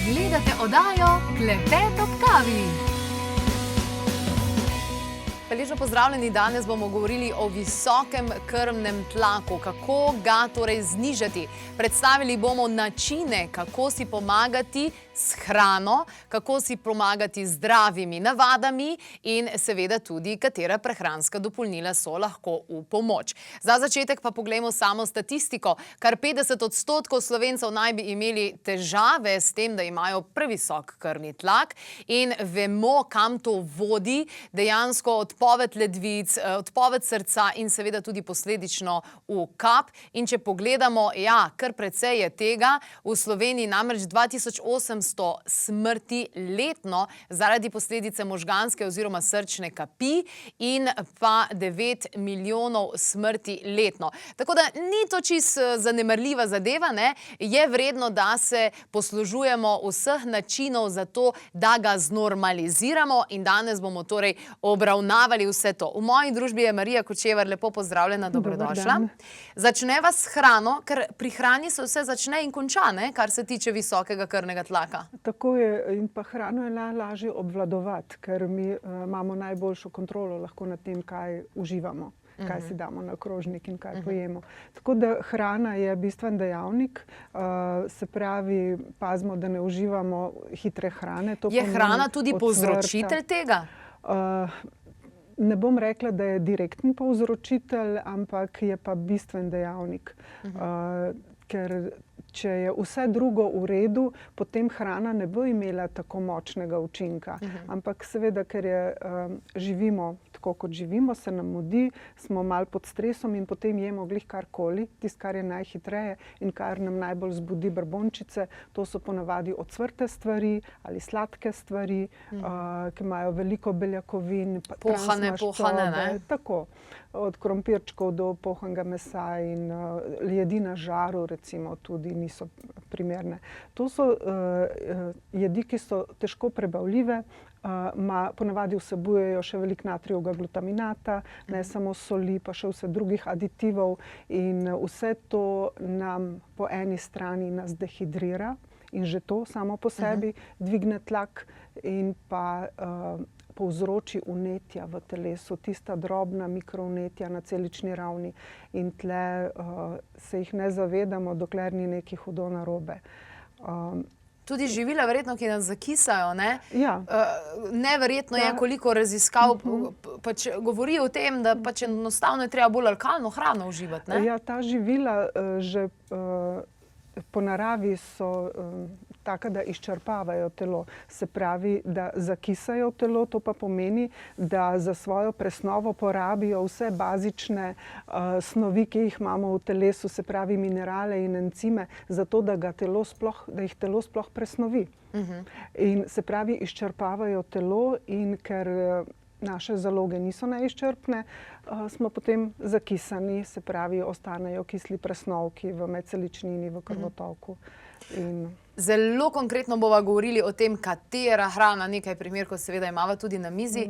Gledate oddajo Klepet ob kavi. Lepo pozdravljeni, danes bomo govorili o visokem krvnem tlaku, kako ga torej znižati. Predstavili bomo načine, kako si pomagati s hrano, kako si pomagati z zdravimi navadami in seveda tudi, katera prehranska dopolnila so lahko v pomoč. Za začetek pa poglejmo samo statistiko. Kar 50% Slovencev naj bi imeli težave s tem, da imajo previsok krvni tlak in vemo, kam to vodi, dejansko odpoved ledvic, odpoved srca in seveda tudi posledično v kap. In če pogledamo, ja, kar precej je tega, v Sloveniji namreč 2800 smrti letno zaradi posledice možganske oziroma srčne kapi in pa 9 milijonov smrti letno. Tako da ni to čisto zanemarljiva zadeva, ne? Je vredno, da se poslužujemo vseh načinov za to, da ga znormaliziramo in danes bomo torej obravnavali vse to. V moji družbi je Marija Kočevar, lepo pozdravljena, dobrodošla. Začneva s hrano, ker pri hrani se vse začne in konča, ne? Kar se tiče visokega krvnega tlaka. Tako je, in pa hrano je lažje obvladovati, ker mi imamo najboljšo kontrolo lahko nad tem, kaj uživamo, kaj si damo na krožnik in kaj pojemo. Tako da hrana je bistven dejavnik, se pravi, pazimo, da ne uživamo hitre hrane. Je hrana tudi povzročitelj tega? Ne bom rekla, da je direktni povzročitelj, ampak je pa bistven dejavnik. Ker če je vse drugo v redu, potem hrana ne bo imela tako močnega učinka. Ampak seveda, ker živimo tako, kot živimo, se nam mudi, smo malo pod stresom in potem jemo glih karkoli, tisto, kar je najhitreje in kar nam najbolj zbudi brbončice. To so ponavadi ocvrte stvari ali sladke stvari, ki imajo veliko beljakovin, pohane, ne? Tako. Od krompirčkov do pohanega mesa in jedi na žaru recimo tudi niso primerne. To so jedi, ki so težko prebavljive, ponavadi vsebujejo še veliko natrijevega glutaminata, ne samo soli, pa še vse drugih aditivov in vse to nam po eni strani nas dehidrira in že to samo po sebi dvigne tlak in pa povzroči vnetja v telesu, tista drobna mikrovnetja na celični ravni in tle se jih ne zavedamo, dokler ni nekaj hudo narobe. Tudi živila verjetno, ki nas zakisajo, ne? Ja. Neverjetno je, koliko raziskav pač govori o tem, da pač enostavno je treba bolj alkalno hrano uživati, ne? Ja, ta živila že po naravi so taka, da izčrpavajo telo. Se pravi, da zakisajo telo, to pa pomeni, da za svojo presnovo porabijo vse bazične snovi, ki jih imamo v telesu, se pravi minerale in encime, zato da jih telo sploh presnovi. In se pravi, izčrpavajo telo in ker naše zaloge niso neizčrpne, smo potem zakisani, se pravi, ostanejo kisli presnovki v medceličnini, v krvotoku. Zelo konkretno bova govorili o tem, katera hrana, nekaj primerkov seveda imava tudi na mizi.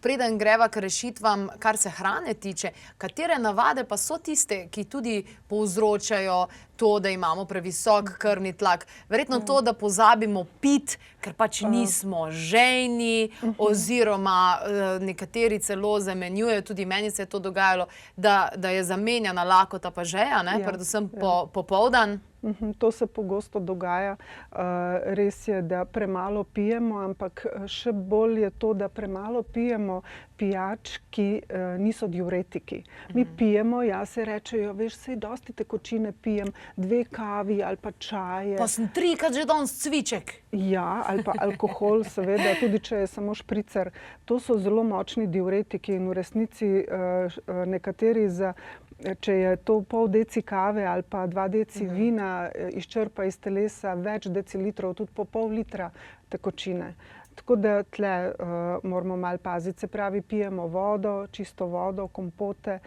Preden greva k rešitvam, kar se hrane tiče, katere navade pa so tiste, ki tudi povzročajo to, da imamo previsok krvni tlak? Verjetno to, da pozabimo piti, ker pač nismo žejni, oziroma nekateri celo zamenjujejo, tudi meni se je to dogajalo, da je zamenjana lakota pa žeja, ne? Predvsem popoldan. To se pogosto dogaja. Res je, da premalo pijemo, ampak še bolj je to, da premalo pijemo pijač, ki niso diuretiki. Mi pijemo, se rečejo, veš, saj dosti tekočine pijem, 2 kavi ali pa čaje. Pa sem 3-krat že danes cviček. Ja, ali pa alkohol, seveda, tudi če je samo špricer. To so zelo močni diuretiki in v resnici nekateri če je to pol deci kave ali pa 2 deci vina, izčrpa iz telesa več decilitrov, tudi po pol litra tekočine. Tako da tle moramo malo paziti, se pravi, pijemo vodo, čisto vodo, kompote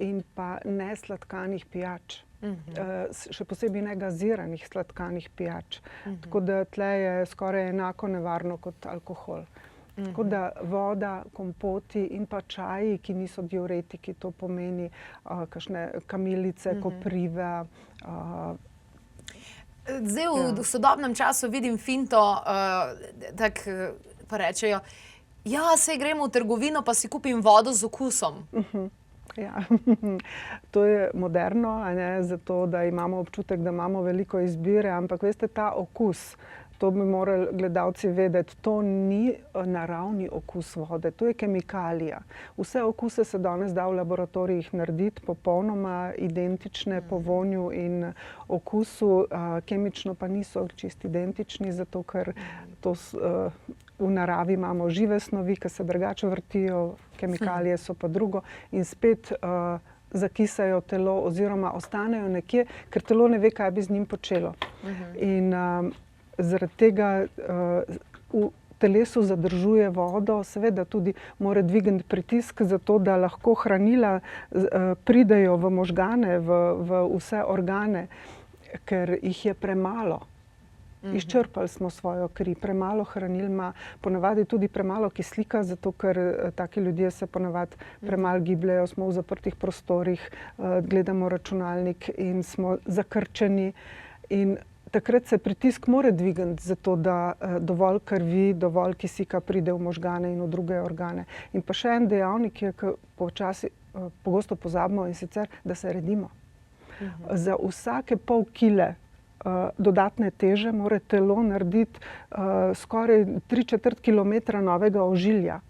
in pa ne sladkanih pijač. Še posebej ne gaziranih sladkanih pijač. Tako da tle je skoraj enako nevarno kot alkohol. Tako da voda, kompoti in pa čaji, ki niso diuretiki, to pomeni kakšne kamilice, koprive, zdaj v sodobnem času vidim finto, pa rečejo, ja, saj gremo v trgovino, pa si kupim vodo z okusom. Ja, to je moderno, zato da imamo občutek, da imamo veliko izbire, ampak veste, ta okus, to bi morali gledalci vedeti, to ni naravni okus vode, to je kemikalija. Vse okuse se danes da v laboratorijih narediti popolnoma identične po vonju in okusu, kemično pa niso čisto identični, zato ker to v naravi imamo žive snovi, ki se drugače vrtijo, kemikalije so pa drugo in spet zakisajo telo oziroma ostanejo nekje, ker telo ne ve, kaj bi z njim počelo. In zaradi tega v telesu zadržuje vodo, seveda tudi mora dvigniti pritisk, zato da lahko hranila pridejo v možgane, v vse organe, ker jih je premalo. Izčrpali smo svojo kri, premalo hranil ima, ponavadi tudi premalo kislika, zato ker taki ljudje se ponavadi premalo gibljejo, smo v zaprtih prostorih, gledamo računalnik in smo zakrčeni. In takrat se pritisk mora dvigniti, zato da dovolj krvi, dovolj kisika pride v možgane in v druge organe. In pa še en dejavnik je, ki počasi pogosto pozabimo, in sicer, da se redimo. Za vsake pol kile dodatne teže mora telo narediti skoraj 3/4 kilometra novega ožilja.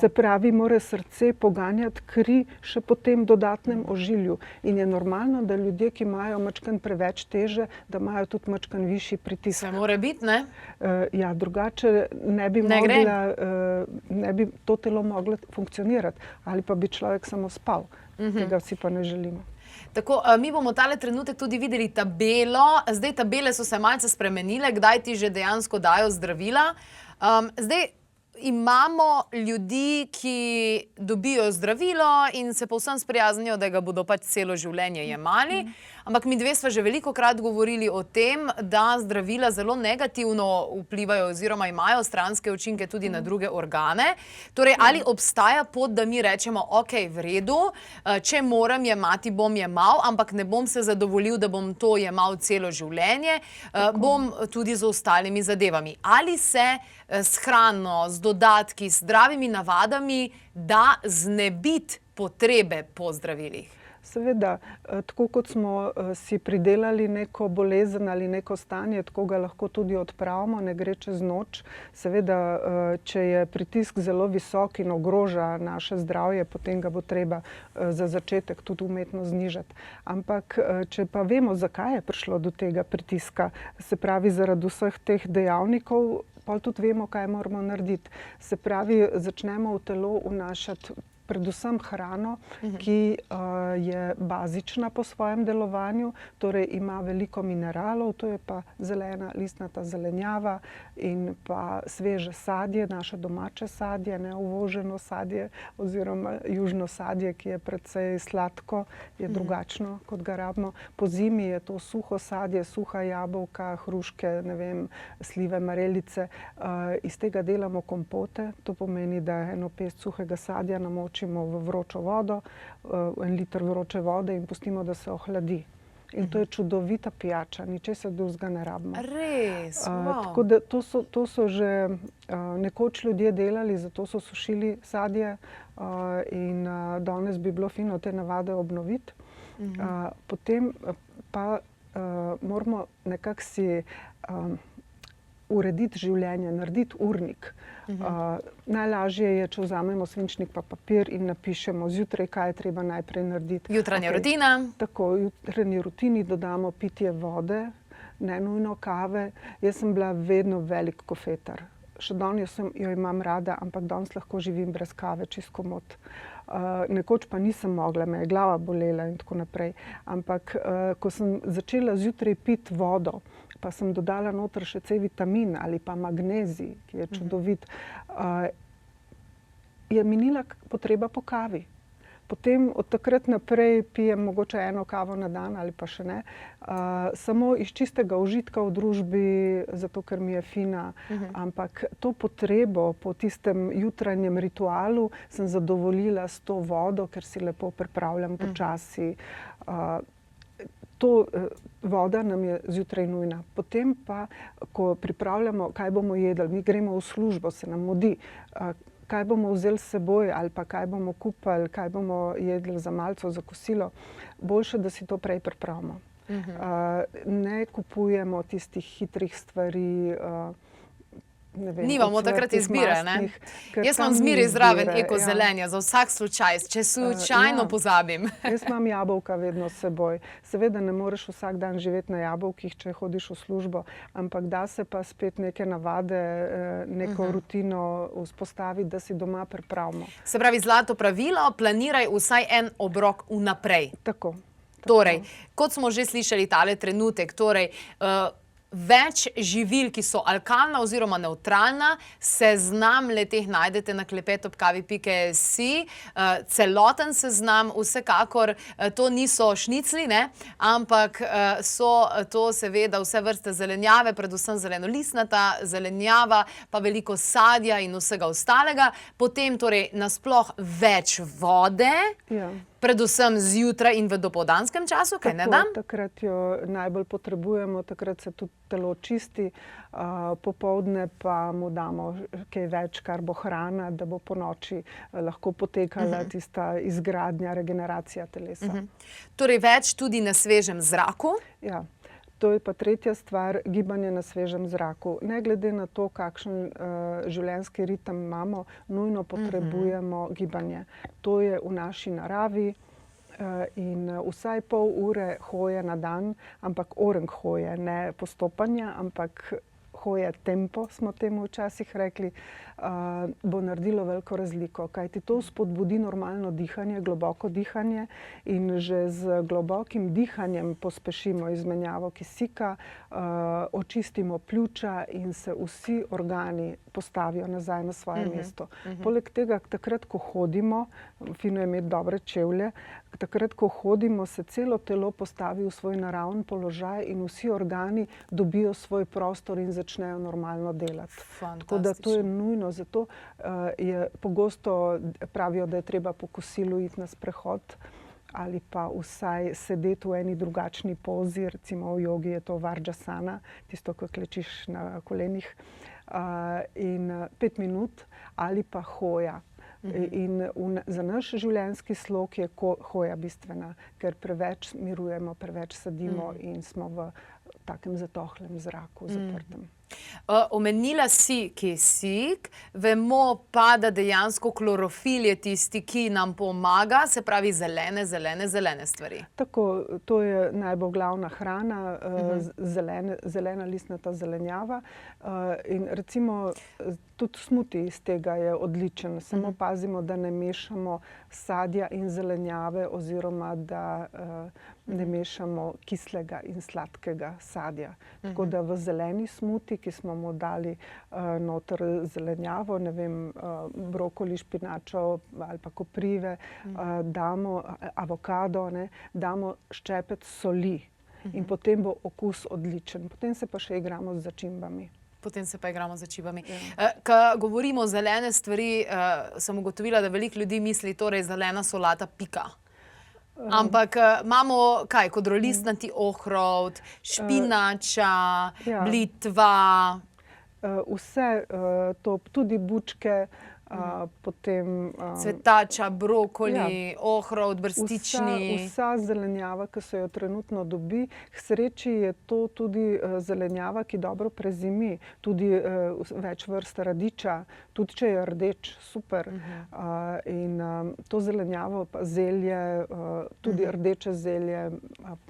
Se pravi, mora srce poganjati kri še po tem dodatnem ožilju. In je normalno, da ljudje, ki imajo majčkeno preveč teže, da imajo tudi majčkeno višji pritisk. Se mora biti, ne? Ja, drugače ne bi to telo moglo funkcionirati. Ali pa bi človek samo spal. Tega si pa ne želimo. Tako, mi bomo tale trenutek tudi videli tabelo. Zdaj tabele so se malce spremenile, kdaj ti že dejansko dajo zdravila. Zdaj imamo ljudi, ki dobijo zdravilo in se povsem sprijaznijo, da ga bodo pač celo življenje jemali. Ampak mi dve sva že velikokrat govorili o tem, da zdravila zelo negativno vplivajo oziroma imajo stranske učinke tudi na druge organe. Torej, ali obstaja pot, da mi rečemo, ok, v redu, če moram jemati, bom jemal, ampak ne bom se zadovoljil, da bom to jemal celo življenje, bom tudi z ostalimi zadevami. Ali se s hrano, z dodatki, s zdravimi navadami da znebiti potrebe po zdravilih? Seveda, tako kot smo si pridelali neko bolezen ali neko stanje, tako ga lahko tudi odpravimo, ne gre čez noč. Seveda, če je pritisk zelo visok in ogroža naše zdravje, potem ga bo treba za začetek tudi umetno znižati. Ampak, če pa vemo, zakaj je prišlo do tega pritiska, se pravi zaradi vseh teh dejavnikov, pa tudi vemo, kaj moramo narediti. Se pravi, začnemo v telo vnašati predvsem hrano, ki je bazična po svojem delovanju, torej ima veliko mineralov, to je pa zelena listnata zelenjava in pa sveže sadje, naše domače sadje, ne uvoženo sadje oziroma južno sadje, ki je precej sladko, je drugačno, kot ga rabimo. Po zimi je to suho sadje, suha jabolka, hruške, ne vem, slive, marelice. Iz tega delamo kompote, to pomeni, da eno pest suhega sadja namočimo v vročo vodo, 1 liter vroče vode in pustimo, da se ohladi. In to je čudovita pijača, ničesar drugega ne rabimo. Res? Tako da to so že nekoč ljudje delali, zato so sušili sadje in danes bi bilo fino te navade obnoviti. Potem pa moramo nekako si urediti življenje, narediti urnik. Najlažje je, če vzamemo svinčnik pa papir in napišemo zjutraj, kaj je treba najprej narediti. Jutranja rutina. Tako, v jutranji rutini dodamo pitje vode, ne nujno kave. Jaz sem bila vedno velik kofetar. Še danes jo imam rada, ampak danes lahko živim brez kave, čisto komot. Nekoč pa nisem mogla, me je glava bolela in tako naprej. Ampak ko sem začela zjutraj piti vodo, pa sem dodala noter še C-vitamin ali pa magnezij, ki je čudovit, je minila potreba po kavi. Potem od takrat naprej pijem mogoče 1 kavo na dan ali pa še ne. Samo iz čistega užitka v družbi, zato ker mi je fina. Ampak to potrebo po tistem jutranjem ritualu sem zadovoljila s to vodo, ker si lepo pripravljam počasi. Voda nam je zjutraj nujna. Potem pa, ko pripravljamo, kaj bomo jedli, mi gremo v službo, se nam mudi, kaj bomo vzeli s seboj ali pa kaj bomo kupili, kaj bomo jedli za malco, za kosilo, boljše, da si to prej pripravimo. Ne kupujemo tistih hitrih stvari, Nimamo takrat izbire, ne? Jaz imam zmeraj zraven ekozelenja, za vsak slučaj, če slučajno pozabim. Jaz imam jabolka vedno s seboj. Seveda ne moreš vsak dan živeti na jabolkih, če hodiš v službo, ampak da se pa spet neke navade, neko rutino vzpostaviti, da si doma pripravimo. Se pravi, zlato pravilo, planiraj vsaj en obrok vnaprej. Tako. Torej, kot smo že slišali tale trenutek, torej, več živil, ki so alkalna oziroma nevtralna, seznam le-teh najdete na klepet@kavi.si. Celoten seznam, vsekakor, to niso šnicli, ne? Ampak so to seveda vse vrste zelenjave, predvsem zelenolistnata zelenjava, pa veliko sadja in vsega ostalega. Potem torej nasploh več vode, predvsem zjutraj in v dopoldanskem času, kaj ne dan? Takrat jo najbolj potrebujemo, takrat se tudi telo čisti, popoldne pa mu damo kaj več, kar bo hrana, da bo ponoči lahko potekala tista izgradnja, regeneracija telesa. Torej več tudi na svežem zraku? Ja. To je pa tretja stvar, gibanje na svežem zraku. Ne glede na to, kakšen življenjski ritem imamo, nujno potrebujemo gibanje. To je v naši naravi in vsaj pol ure hoje na dan, ampak orenk hoje, ne postopanja, ampak hoje tempo, smo temu včasih rekli, bo naredilo veliko razliko. Kajti to spodbudi normalno dihanje, globoko dihanje in že z globokim dihanjem pospešimo izmenjavo kisika, očistimo pljuča in se vsi organi postavijo nazaj na svoje mesto. Poleg tega, takrat, ko hodimo, fino je imeti dobre čevlje, takrat, ko hodimo, se celo telo postavi v svoj naraven položaj in vsi organi dobijo svoj prostor in začnejo normalno delati. Tako da to je nujno. Zato je pogosto pravijo, da je treba po kosilu iti na sprehod ali pa vsaj sedeti v eni drugačni pozi, recimo v jogi je to vardžasana, tisto, ko klečiš na kolenih, in 5 minut ali pa hoja. In za naš življenjski slog je hoja bistvena, ker preveč mirujemo, preveč sedimo in smo v takem zatohlem zraku, zaprtem. Omenila si kisik, vemo pa, da dejansko klorofil je tisti, ki nam pomaga, se pravi zelene stvari. Tako, to je najbolj glavna hrana, zelena listnata zelenjava. In recimo tudi smuti iz tega je odličen. Samo pazimo, da ne mešamo sadja in zelenjave oziroma da ne mešamo kislega in sladkega sadja. Tako da v zeleni smuti, ki smo mu dali noter zelenjavo, ne vem, brokoli, špinačo ali pa koprive, damo avokado, damo ščepec soli in potem bo okus odličen. Potem se pa še igramo z začimbami. Ko govorimo o zelene stvari, sem ugotovila, da veliko ljudi misli, torej zelena solata pika. Ampak imamo kaj, kodrolistnati ohrovt, špinača, blitva. Vse to, tudi bučke, potem cvetača, brokoli, ohrovt, brstični. Vsa zelenjava, ki se jo trenutno dobi. K sreči je to tudi zelenjava, ki dobro prezimi. Tudi več vrst radiča, tudi če je rdeč, super. In to zelenjavo, pa zelje, tudi rdeče zelje,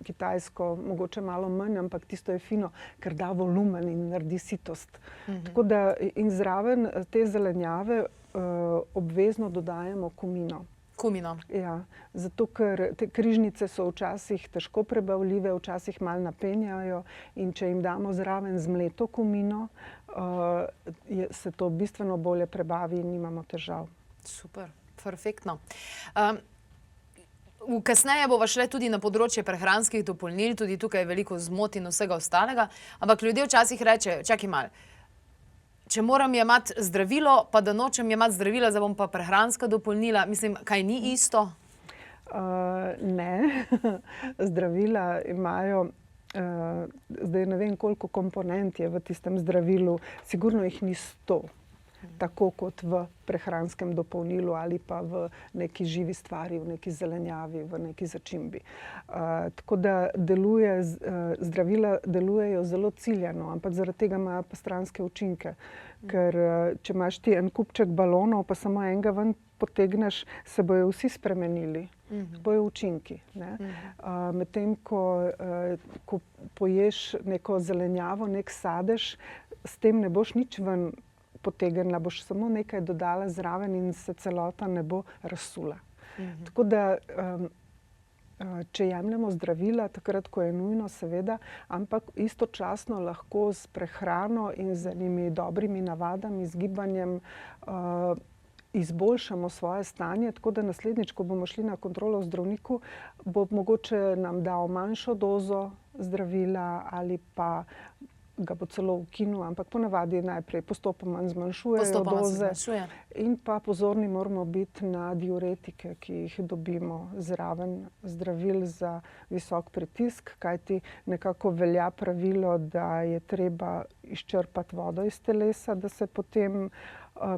kitajsko, mogoče malo manj, ampak tisto je fino, ker da volumen in naredi sitost. Tako da in zraven te zelenjave obvezno dodajamo kumino. Kumino. Ja, zato ker te križnice so včasih težko prebavljive, včasih malo napenjajo in če jim damo zraven zmleto kumino, se to bistveno bolje prebavi in nimamo težav. Super, perfektno. Kasneje bova šle tudi na področje prehranskih dopolnil, tudi tukaj je veliko zmot in vsega ostalega, ampak ljudje včasih rečejo, čakaj malo, če moram jemati zdravilo, pa da nočem jemati zdravila, zdaj bom pa prehranska dopolnila, mislim, kaj ni isto? Ne, zdravila imajo, zdaj ne vem, koliko komponent je v tistem zdravilu, sigurno jih ni 100, tako kot v prehranskem dopolnilu ali pa v neki živi stvari, v neki zelenjavi, v neki začimbi. Tako da zdravila delujejo zelo ciljano, ampak zaradi tega imajo pa stranske učinke. Ker če imaš ti en kupček balonov, pa samo enega ven potegneš, se bojo vsi spremenili. Bojo učinki. Medtem ko poješ neko zelenjavo, nek sadež, s tem ne boš nič ven potegnila, boš samo nekaj dodala zraven in se celota ne bo razsula. Tako da, če jemljemo zdravila, takrat, ko je nujno, seveda, ampak istočasno lahko s prehrano in z enimi dobrimi navadami, z gibanjem, izboljšamo svoje stanje, tako da naslednjič, ko bomo šli na kontrolo v zdravniku, bo mogoče nam dal manjšo dozo zdravila ali pa ga bo celo ukinil, ampak ponavadi najprej postopoma zmanjšujejo doze. In pa pozorni moramo biti na diuretike, ki jih dobimo zraven zdravil za visok pritisk, kajti nekako velja pravilo, da je treba izčrpati vodo iz telesa, da se potem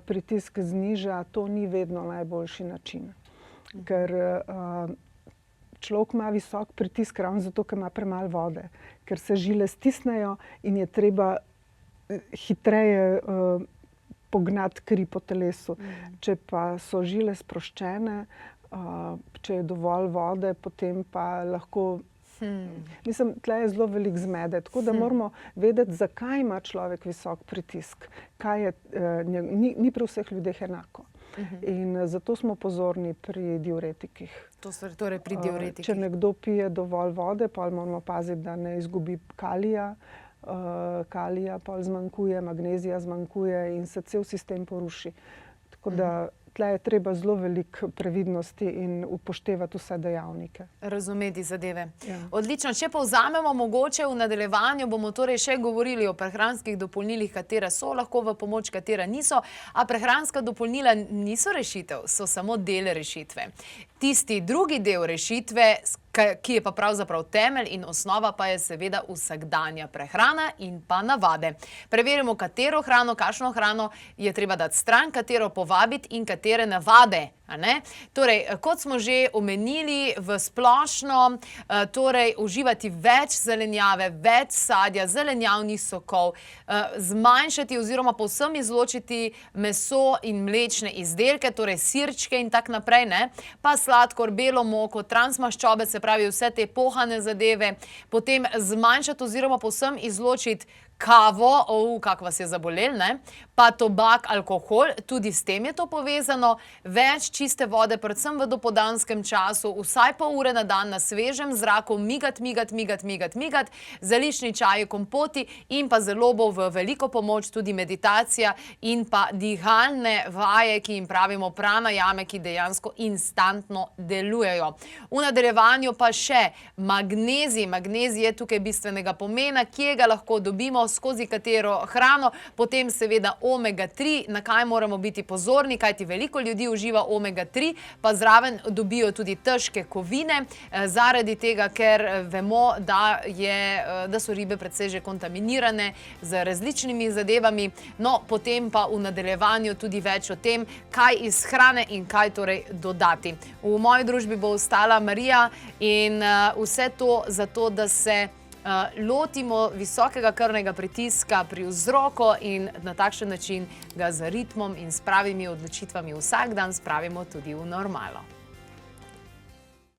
pritisk zniža. To ni vedno najboljši način. Ker človek ima visok pritisk ravno zato, ker ima premalo vode, ker se žile stisnejo in je treba hitreje pognati kri po telesu. Če pa so žile sproščene, če je dovolj vode, potem pa lahko... Mislim, tle je zelo veliko zmede, tako da moramo vedeti, zakaj ima človek visok pritisk. Ni pri vseh ljudeh enako. In zato smo pozorni pri diuretikih. Torej pri diuretikih. Če nekdo pije dovolj vode, potem moramo paziti, da ne izgubi kalija. Kalija potem zmanjkuje, magnezija zmanjkuje in se cel sistem poruši. Tako da tle je treba zelo veliko previdnosti in upoštevati vse dejavnike. Razumeti zadeve. Odlično. Če povzamemo, mogoče v nadaljevanju bomo torej še govorili o prehranskih dopolnilih, katera so lahko v pomoč, katera niso. A prehranska dopolnila niso rešitev, so samo del rešitve. Tisti drugi del rešitve, ki je pa pravzaprav temelj in osnova, pa je seveda vsakdanja prehrana in pa navade. Preverimo, katero hrano, kakšno hrano je treba dati stran, katero povabiti in katere navade. Torej, kot smo že omenili, v splošno uživati več zelenjave, več sadja, zelenjavnih sokov, zmanjšati oziroma povsem izločiti meso in mlečne izdelke, torej sirčke in tak naprej, pa sladkor, belo moko, transmaščobe, se pravi vse te pohane zadeve, potem zmanjšati oziroma povsem izločiti kavo, kako vas je zabolel, pa tobak, alkohol, tudi s tem je to povezano, več čiste vode, predvsem v dopoldanskem času, vsaj pol ure na dan na svežem zraku, migat, zeliščni čaji, kompoti in pa zelo bo v veliko pomoč tudi meditacija in pa dihalne vaje, ki jim pravimo pranajame, ki dejansko instantno delujejo. V nadaljevanju pa še magnezij. Magnezij je tukaj bistvenega pomena, kje ga lahko dobimo, skozi katero hrano, potem seveda omega-3, na kaj moramo biti pozorni, kajti veliko ljudi uživa omega-3, pa zraven dobijo tudi težke kovine, zaradi tega, ker vemo, da so ribe precej že kontaminirane z različnimi zadevami, no potem pa v nadaljevanju tudi več o tem, kaj iz hrane in kaj torej dodati. V moji družbi bo ostala Marija in vse to zato, da se lotimo visokega krvnega pritiska pri vzroku in na takšen način ga z ritmom in s pravimi odločitvami vsak dan spravimo tudi v normalo.